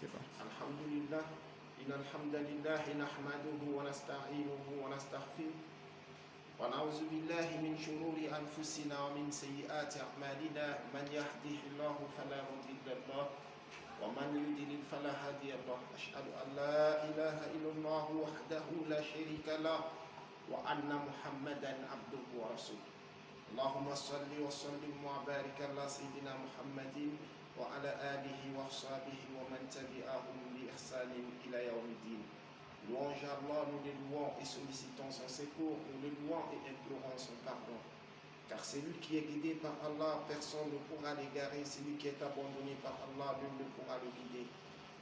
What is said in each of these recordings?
C'est bon. Alhamdulillah, innal hamdalillah nahmaduhu wa nasta'inuhu wa nastaghfiruh wa na'udzu billahi min shururi anfusina wa min sayyiati a'malina man yahdihillahu fala mudilla lahu wa man yudlil fala hadiya lahu ashhadu an la ilaha illallah wahdahu la sharika lahu wa anna muhammadan abduhu wa rasuluh. Allahumma salli wa sallim wa barik ala sayyidina Muhammadin wa ala alihi wa sahbihi wa man tabi'ahum bi ihsanin ila yawmiddin. Louange à Allah, nous les louons et sollicitons son secours, nous le louons et implorons son pardon. Car celui qui est guidé par Allah, personne ne pourra l'égarer, celui qui est abandonné par Allah, nul ne pourra le guider.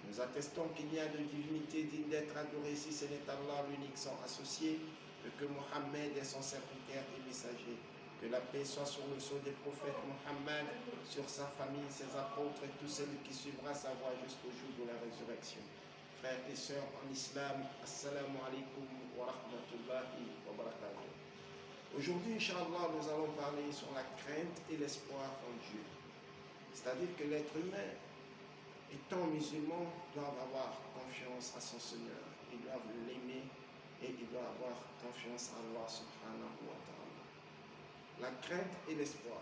Nous attestons qu'il n'y a de divinité digne d'être adorée si ce n'est Allah l'unique sans associé, et que Mohammed est son serviteur et messager. Que la paix soit sur le sceau des prophètes Mohammed, sur sa famille, ses apôtres et tous celui qui suivra sa voie jusqu'au jour de la résurrection. Frères et sœurs en islam, assalamu alaikum wa rahmatullahi wa barakatuh. Aujourd'hui, Inch'Allah, nous allons parler sur la crainte et l'espoir en Dieu. C'est-à-dire que l'être humain, étant musulman, doit avoir confiance à son Seigneur. Ils doivent l'aimer et il doit avoir confiance à Allah subhanahu wa ta'ala. La crainte et l'espoir.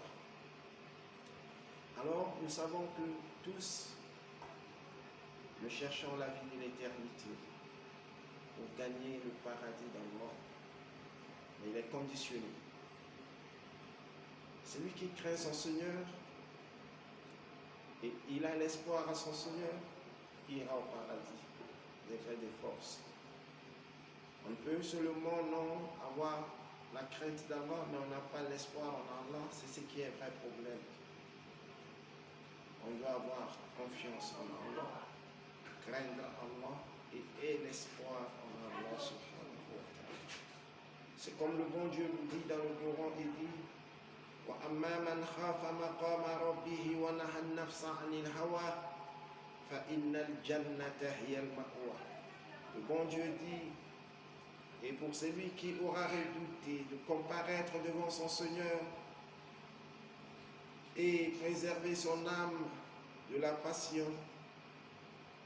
Alors, nous savons que tous, nous cherchons la vie de l'éternité pour gagner le paradis d'Allah. Mais il est conditionné. Celui qui craint son Seigneur et il a l'espoir à son Seigneur, il ira au paradis des vraies des forces. On peut seulement non avoir la crainte d'Allah, mais on n'a pas l'espoir en Allah, c'est ce qui est un vrai problème. On doit avoir confiance en Allah, craindre Allah et l'espoir en Allah subhanahu wa ta'ala. C'est comme le bon Dieu nous dit dans le Coran, il dit وَأَمَّا مَنْ خَافَ مَقَامَ رَبِّهِ وَنَهَى النَّفْسَ عَنِ الْهَوَى فَإِنَّ الْجَنَّةَ هِيَ الْمَأْوَى. Le bon Dieu dit, et pour celui qui aura redouté de comparaître devant son Seigneur et préserver son âme de la passion,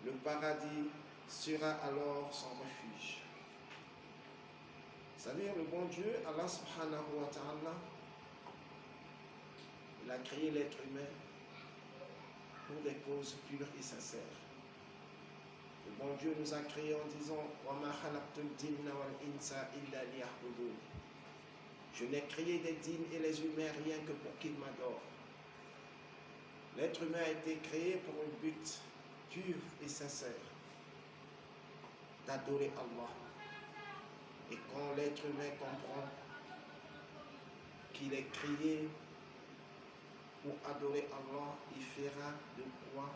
le paradis sera alors son refuge. C'est-à-dire le bon Dieu, Allah subhanahu wa ta'ala, il a créé l'être humain pour des causes pures et sincères. Le bon Dieu nous a créés en disant je n'ai créé des djinns et les humains rien que pour qu'ils m'adorent. L'être humain a été créé pour un but pur et sincère, d'adorer Allah. Et quand l'être humain comprend qu'il est créé pour adorer Allah, il fera de quoi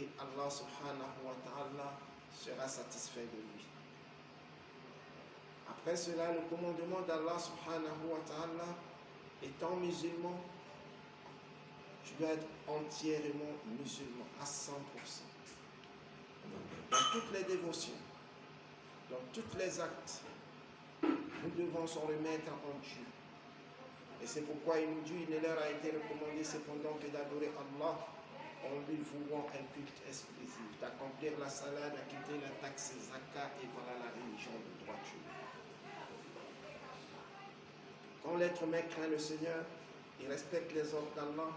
et Allah subhanahu wa ta'ala sera satisfait de lui. Après cela, le commandement d'Allah subhanahu wa ta'ala, étant musulman, tu dois être entièrement musulman, à 100%. Dans toutes les dévotions, dans tous les actes, nous devons se remettre en Dieu. Et c'est pourquoi il nous dit, il ne leur a été recommandé cependant que d'adorer Allah en lui vouant un culte exclusif, d'accomplir la salat, d'acquitter la taxe zakat et voilà la religion de droiture. Quand l'être humain craint le Seigneur, il respecte les ordres d'Allah,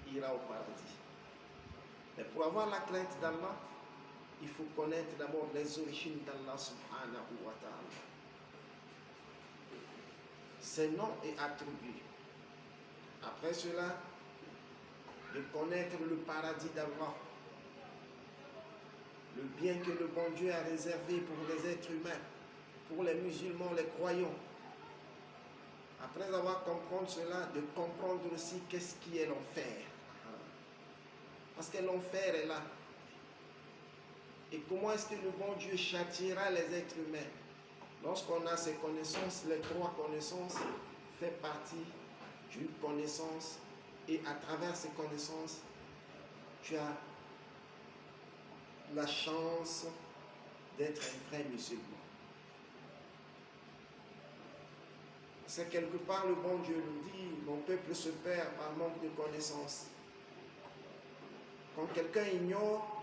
il ira au paradis. Mais pour avoir la crainte d'Allah, il faut connaître d'abord les origines d'Allah subhanahu wa ta'ala. Ses noms et attributs. Après cela, de connaître le paradis d'Allah, le bien que le bon Dieu a réservé pour les êtres humains, pour les musulmans, les croyants. Après avoir compris cela, de comprendre aussi qu'est-ce qui est l'enfer. Parce que l'enfer est là. Et comment est-ce que le bon Dieu châtiera les êtres humains? Lorsqu'on a ces connaissances, les trois connaissances fait partie d'une connaissance. Et à travers ces connaissances, tu as la chance d'être un vrai musulman. C'est quelque part le bon Dieu nous dit, mon peuple se perd par manque de connaissances. Quand quelqu'un ignore,